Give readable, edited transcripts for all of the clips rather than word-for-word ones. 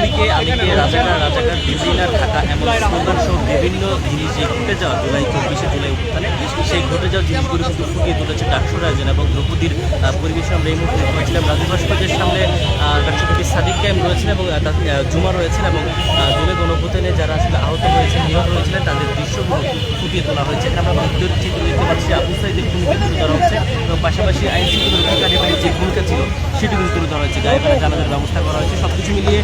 তুমিকে আমিকে রাজাকার রাজাকার ডিজিনার ঢাকা এমন স্লোগান সহ বিভিন্ন জিনিস যে ঘটে যাওয়া জুলাই 24শে জুলাই উত্থানে সেই ঘটে যাওয়া জিনিসগুলো কিন্তু ফুটিয়ে তুলেছে ডাকসুর আয়োজন এবং দ্রৌপদীর পরিবেশন আমরা এই মুহূর্তে দেখতে পাচ্ছিলাম রাজু ভাস্কর্যের সামনে ডাক্তার কবি সাদিক কায়েম রয়েছেন এবং জুমা রয়েছেন এবং জুলাই গণঅভ্যুত্থানে যারা আসলে আহত হয়েছেন নিহত হয়েছিলেন তাদের দৃশ্যগুলো ফুটিয়ে তোলা হয়েছে। এখানে আমরা ভিডিওর চিত্র দেখতে পাচ্ছি আবু সাইদের ভূমিকা তুলে ধরা হচ্ছে এবং পাশাপাশি আইন শৃঙ্খলা রক্ষাকারী বাহিনীর যে ভূমিকা ছিল সেটি কিন্তু তুলে ধরা হয়েছে, গায়েবানা জানাজার ব্যবস্থা করা হয়েছে। সব কিছু মিলিয়ে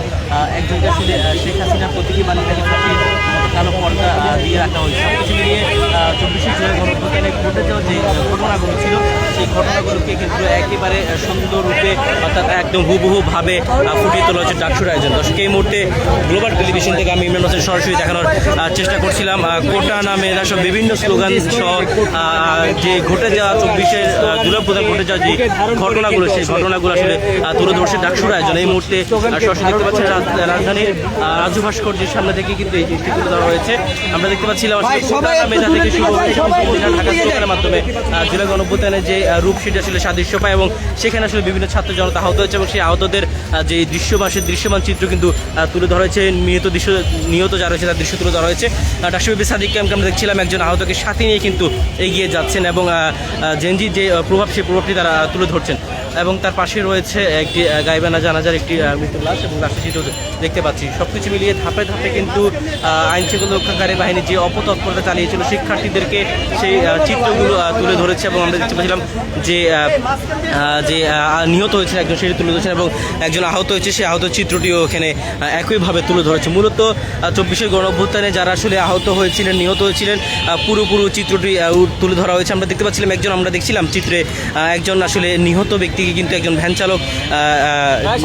একজনকে আসলে শেখ হাসিনা প্রতীকী বালিকাকে ফাঁসিয়ে কালো পর্দা দিয়ে রাখা হয়েছে। সব কিছু মিলিয়ে 24শে জুলাই গণঅভ্যুত্থানে ঘটে যাওয়া যে ঘটনাগুলো ছিল সেই ঘটনাগুলোকে কিন্তু একেবারে সুন্দর রূপে অর্থাৎ একদম হুবহুভাবে ফুটিয়ে তোলা হচ্ছে ডাকসুর আয়োজন। দর্শক এই মুহূর্তে গ্লোবাল টেলিভিশন থেকে আমি ইমরান হোসেন সরাসরি দেখানোর চেষ্টা করছিলাম কোটা নামে সব বিভিন্ন স্লোগান সহ যে ঘটে যাওয়া 24শে জুলাই প্রধান ঘটে যাওয়া যে ঘটনাগুলো সেই ঘটনাগুলো আসলে তুলে ধরছে ডাকসুর আয়োজন। এই মুহূর্তে সরাসরি দেখতে পাচ্ছেন রাজধানীর রাজু ভাস্কর্যের সামনে থেকে কিন্তু এই জিনিসটি তুলে ধরা হয়েছে। আমরা দেখতে পাচ্ছিলাম কোটা মেধা থেকে শুরু ঢাকা স্লোগানের মাধ্যমে জুলাই গণঅভ্যুত্থানের যে রূপ সেটা আসলে সাদৃশ্য পায় এবং সেখানে আসলে বিভিন্ন ছাত্র জনতা আহত হয়েছে এবং সেই আহতদের যে দৃশ্যমান চিত্র কিন্তু তুলে ধরা হয়েছে। নিহত যারা রয়েছে তার দৃশ্য তুলে ধরা হয়েছে। ডাকসু বিপি সাদিক কায়েমকে আমরা দেখছিলাম একজন আহতকে সাথে নিয়ে কিন্তু এগিয়ে যাচ্ছেন এবং জেনজির যে প্রভাব সেই প্রভাবটি তারা তুলে ধরছেন এবং তার পাশে রয়েছে একটি গায়েবানা জানাজার একটি মৃত্যুর লাশ এবং লাশের চিত্র দেখতে পাচ্ছি। সব কিছু মিলিয়ে ধাপে ধাপে কিন্তু আইন শৃঙ্খলা রক্ষাকারী বাহিনী যে অপতৎপরতা চালিয়েছিল শিক্ষার্থীদেরকে সেই চিত্রগুলো তুলে ধরেছে এবং আমরা দেখতে পাচ্ছিলাম যে নিহত হয়েছে একজন সেটি তুলে ধরেছেন এবং একজন আহত হয়েছে সেই আহত চিত্রটিও এখানে একইভাবে তুলে ধরেছে। মূলত 24শে গণঅভ্যুত্থানে যারা আসলে আহত হয়েছিলেন নিহত হয়েছিলেন পুরো চিত্রটি তুলে ধরা হয়েছে। আমরা দেখতে পাচ্ছিলাম আমরা দেখছিলাম চিত্রে একজন আসলে নিহত ব্যক্তিকে কিন্তু একজন ভ্যান চালক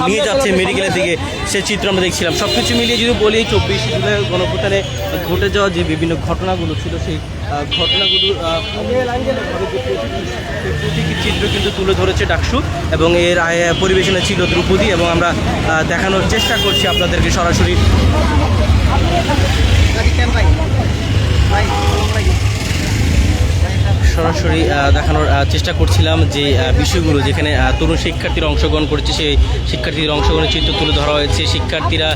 নিয়ে যাচ্ছে মেডিকেলের দিকে, সে চিত্র আমরা দেখছিলাম। সব কিছু মিলিয়ে যদি বলি 24শে জুলাই গণঅভ্যুত্থানে ঘটে যাওয়া যে বিভিন্ন ঘটনাগুলো ছিল সেই ঘটনাগুলোর প্রতীকী চিত্র কিন্তু তুলে ধরেছে ডাকসু এবং এর পরিবেশনে ছিল দ্রৌপদী এবং আমরা দেখানোর চেষ্টা করছি আপনাদেরকে সরাসরি। সরাসরি দেখানোর চেষ্টা করছিলাম যে বিষয়গুলো যেখানে তরুণ শিক্ষার্থীরা অংশগ্রহণ করেছে সেই শিক্ষার্থীদের অংশগ্রহণের চিত্র তুলে ধরা হয়েছে। শিক্ষার্থীরা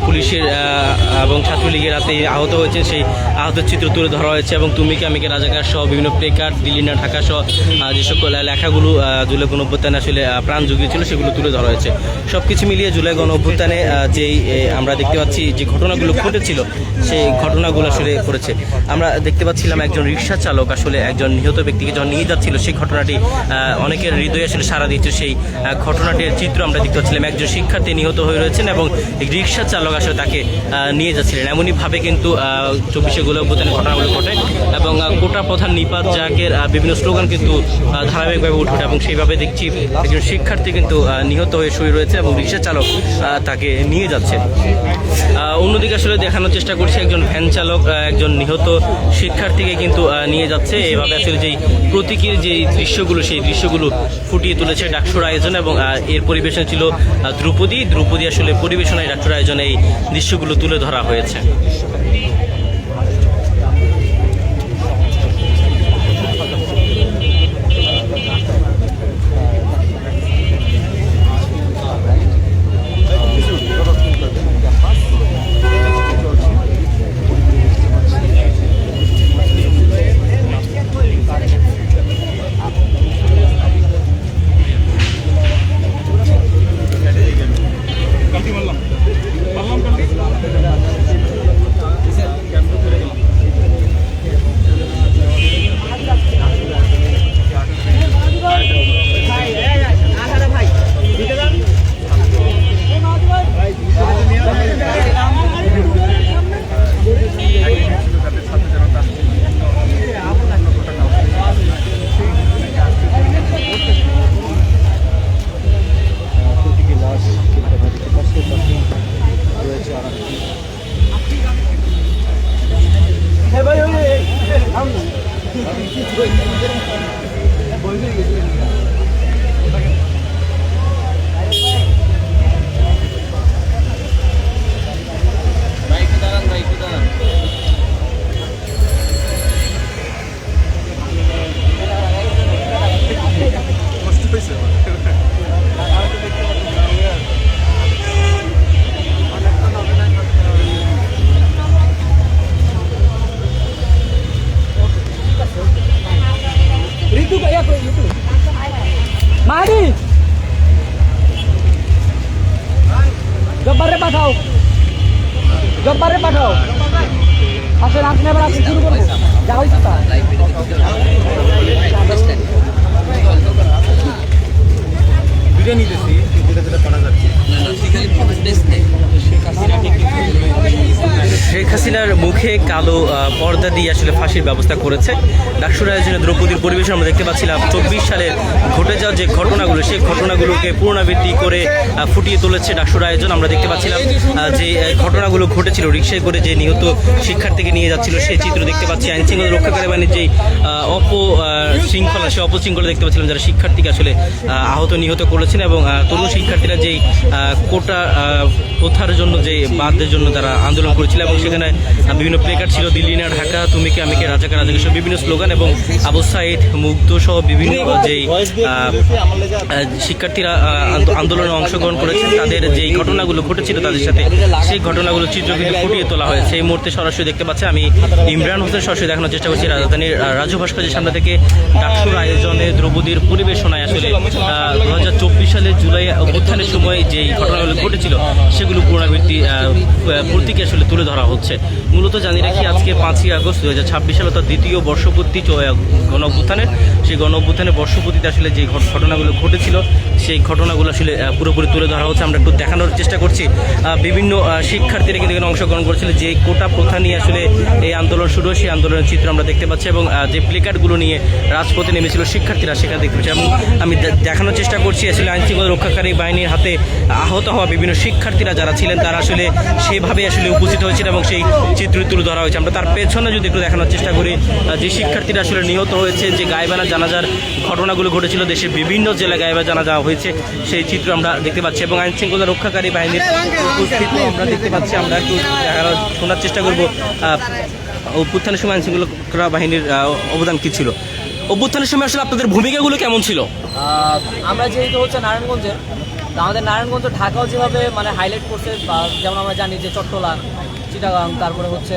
পুলিশের এবং ছাত্রলীগের হাতে আহত হয়েছে সেই আহতের চিত্র তুলে ধরা হয়েছে এবং তুমিকে আমিকে রাজাকার সহ বিভিন্ন প্লেকার্ড দিল্লিনা ঢাকা সহ যে সকল লেখাগুলো জুলাই গণঅভ্যুত্থানে আসলে প্রাণ জুগিয়েছিল সেগুলো তুলে ধরা হয়েছে। সব কিছু মিলিয়ে জুলাই গণঅভ্যুত্থানে যেই আমরা দেখতে পাচ্ছি যে ঘটনাগুলো ঘটেছিল সেই ঘটনাগুলো আসলে করেছে। আমরা দেখতে পাচ্ছিলাম একজন রিক্সা চালক আসলে একজন নিহত ব্যক্তিকে যখন নিয়ে যাচ্ছিল সেই ঘটনাটি অনেকের হৃদয়ে আসলে সাড়া দিচ্ছে। সেই ঘটনাটির চিত্র আমরা দেখতে পাচ্ছিলাম একজন শিক্ষার্থী নিহত হয়ে রয়েছেন এবং রিক্সা চালক আসলে তাকে নিয়ে যাচ্ছিলেন। এমনইভাবে কিন্তু 24শে গণঅভ্যুত্থানের ঘটনাগুলো ঘটে এবং কোটা প্রধান নিপাত জাকের বিভিন্ন স্লোগান কিন্তু ধারাবাহিকভাবে উঠে এবং সেইভাবে দেখছি একজন শিক্ষার্থী কিন্তু নিহত হয়ে শুয়ে রয়েছে এবং রিক্সা চালক তাকে নিয়ে যাচ্ছে। অন্যদিকে আসলে দেখানোর চেষ্টা করছি একজন ভ্যান চালক একজন নিহত শিক্ষার্থীকে কিন্তু নিয়ে যাচ্ছে। এভাবে আসলে যেই প্রতীকীর যে দৃশ্যগুলো সেই দৃশ্যগুলো ফুটিয়ে তুলেছে ডাকসুর আয়োজন এবং এর পরিবেশন ছিল দ্রৌপদী আসলে পরিবেশনায় ডাকসুর আয়োজনে এই দৃশ্যগুলো তুলে ধরা হয়েছে। জব্বারে পাঠাও, জব্বারে পাঠাও। আসেন আসেন, এবার আসেন, শুরু করবো। যাও তা ভিডিও নিতেছি, যেটা করা যাচ্ছে। শেখ হাসিনার মুখে কালো পর্দা দিয়ে আসলে ফাঁসির ব্যবস্থা করেছে ডাকসুর আয়োজনে দ্রৌপদীর পরিবেশন আমরা দেখতে পাচ্ছিলাম। 24 সালে ঘটে যাওয়া যে ঘটনাগুলো, সেই ঘটনাগুলোকে পুনরাবৃত্তি করে ফুটিয়ে তুলেছে ডাকসুর আয়োজন। আমরা দেখতে পাচ্ছিলাম যে ঘটনাগুলো ঘটেছিল, রিক্সায় করে যে নিহত শিক্ষার্থীকে নিয়ে যাচ্ছিল সেই চিত্র দেখতে পাচ্ছি। আইন শৃঙ্খলা রক্ষাকারী বাহিনীর যেই অপশৃঙ্খলা, সেই অপশৃঙ্খলা দেখতে পাচ্ছিলাম, যারা শিক্ষার্থীকে আসলে আহত নিহত করেছেন। এবং তরুণ শিক্ষার্থীরা যেই কোটা প্রথার জন্য, যে বাদের জন্য তারা আন্দোলন করেছিল, এবং সেখানে বিভিন্ন প্লেকার্ড ছিল, দিল্লি না ঢাকা, তুমি কে আমি কে, রাজাকা রাজাকে সহ বিভিন্ন স্লোগান, এবং আবু সাইদ, মুগ্ধ সহ বিভিন্ন যেই শিক্ষার্থীরা আন্দোলনে অংশগ্রহণ করেছেন, তাদের যেই ঘটনাগুলো ঘটেছিল তাদের সাথে, সেই ঘটনাগুলো চিত্র কিন্তু ফুটিয়ে তোলা হয়েছে। এই মুহূর্তে সরাসরি দেখতে পাচ্ছি আমি ইমরান হোসেন, সরাসরি দেখানোর চেষ্টা করছি রাজধানীর রাজু ভাস্কর্যের সামনে থেকে ডাকসুর আয়োজনে দ্রৌপদীর পরিবেশনায় আসলে 2024 সালের জুলাই অভ্যুত্থানের সময় যেই ঘটনাগুলো ঘটেছিল সেগুলো পুনরাবৃত্তি প্রতীকে আসলে তুলে ধরা হচ্ছে। মূলত জানি রাখি, আজকে 5ই আগস্ট 2026 সালে, তার দ্বিতীয় বর্ষপূর্তি গণ অভ্যুত্থানের, সেই গণ অভ্যুত্থানের বর্ষপূর্তিতে আসলে যে ঘটনাগুলো ঘটেছিল সেই ঘটনাগুলো আসলে পুরোপুরি তুলে ধরা হচ্ছে। আমরা একটু দেখানোর চেষ্টা করছি। বিভিন্ন শিক্ষার্থীরা কিন্তু এখানে অংশগ্রহণ করেছিল, যে কোটা প্রথা নিয়ে আসলে এই আন্দোলন শুরু হয়, সেই আন্দোলনের চিত্র আমরা দেখতে পাচ্ছি। এবং যে প্লেকার্ডগুলো নিয়ে রাজপথে নেমেছিল শিক্ষার্থীরা, সেখানে দেখতে পাচ্ছি। এবং আমি দেখানোর চেষ্টা করছি আসলে আইনশৃঙ্খলা রক্ষাকারী বাহিনীর হাতে আহত হওয়া বিভিন্ন শিক্ষার্থীরা যারা ছিলেন, তারা আসলে সেভাবে আসলে উপস্থিত হয়েছিল এবং সেই চিত্র তুলে ধরা হয়েছে। আমরা তার পেছনে যদি একটু দেখানোর চেষ্টা করি, যে শিক্ষার্থীরা আসলে নিহত হয়েছে, যে গায়েবানা জানাজার ঘটনাগুলো ঘটেছিল, দেশের বিভিন্ন জেলায় গায়েবা জানাজা হয়েছে, সেই চিত্র আমরা দেখতে পাচ্ছি। এবং আইনশৃঙ্খলা রক্ষাকারী বাহিনীর উপস্থিতি আমরা দেখতে পাচ্ছি। আমরা একটু শোনার চেষ্টা করবো অভ্যুত্থানের সময় আইনশৃঙ্খলা বাহিনীর অবদান কী ছিল। অভ্যুত্থানের সময় আসলে আপনাদের ভূমিকাগুলো কেমন ছিল? আমরা যেহেতু হচ্ছে নারায়ণগঞ্জের, আমাদের নারায়ণগঞ্জ ঢাকাও যেভাবে মানে হাইলাইট করছে, বা যেমন আমরা জানি যে চট্টলা, চিটাগাং, তারপরে হচ্ছে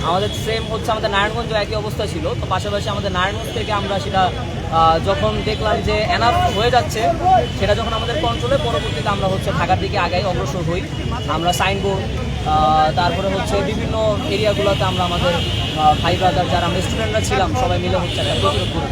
আমাদের সেম হচ্ছে আমাদের নারায়ণগঞ্জ একই অবস্থা ছিল। তো পাশাপাশি আমাদের নারায়ণগঞ্জ থেকে আমরা সেটা যখন দেখলাম যে এনাফ হয়ে যাচ্ছে, সেটা যখন আমাদের কন্ট্রোলে, পরবর্তীতে আমরা হচ্ছে ঢাকার দিকে আগাই, অগ্রসর হই। আমরা সাইনবোর্ড, তারপরে হচ্ছে বিভিন্ন এরিয়াগুলোতে আমরা আমাদের ভাই ব্রাদার যারা আমরা স্টুডেন্টরা ছিলাম, সবাই মিলে হচ্ছে একটা প্রতিরোধ করি।